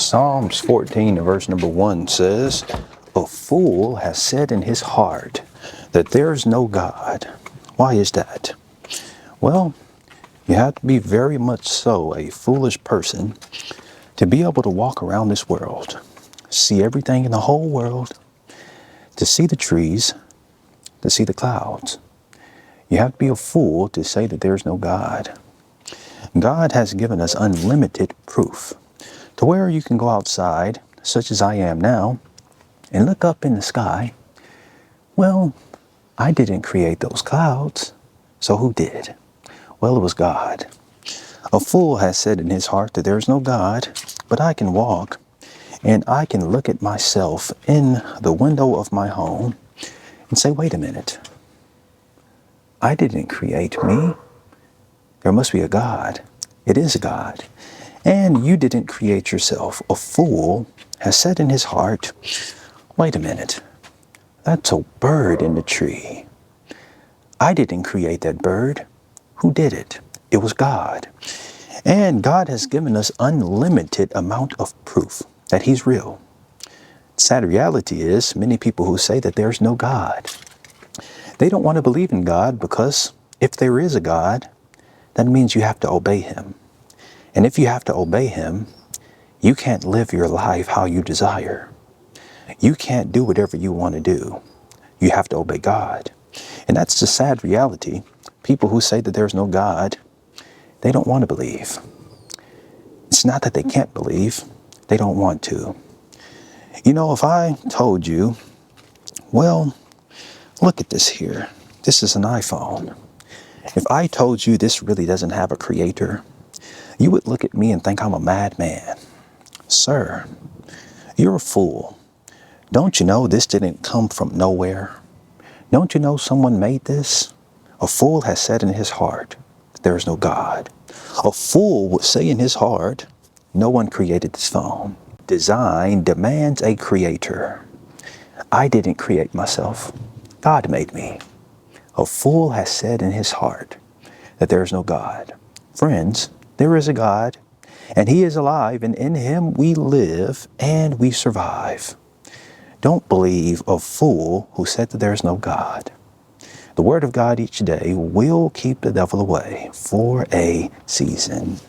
Psalms 14 verse number 1 says, "A fool has said in his heart that there is no God." Why is that? Well, you have to be very much so a foolish person to be able to walk around this world, see everything in the whole world, to see the trees, to see the clouds. You have to be a fool to say that there's no God. God has given us unlimited proof to where you can go outside, such as I am now, and look up in the sky. Well, I didn't create those clouds, so who did? Well, it was God. A fool has said in his heart that there is no God, but I can walk and I can look at myself in the window of my home and say, wait a minute, I didn't create me. There must be a God. It is a God. And you didn't create yourself. A fool has said in his heart, wait a minute, that's a bird in the tree. I didn't create that bird. Who did it? It was God. And God has given us unlimited amount of proof that he's real. Sad reality is many people who say that there's no God, they don't want to believe in God because if there is a God, that means you have to obey him. And if you have to obey him, you can't live your life how you desire. You can't do whatever you want to do. You have to obey God. And that's the sad reality. People who say that there's no God, they don't want to believe. It's not that they can't believe, they don't want to. You know, if I told you, well, look at this here. This is an iPhone. If I told you this really doesn't have a creator, you would look at me and think I'm a madman. Sir, you're a fool. Don't you know this didn't come from nowhere? Don't you know someone made this? A fool has said in his heart that there is no God. A fool would say in his heart, no one created this phone. Design demands a creator. I didn't create myself. God made me. A fool has said in his heart that there is no God. Friends, there is a God, and he is alive, and in him we live and we survive. Don't believe a fool who said that there is no God. The word of God each day will keep the devil away for a season.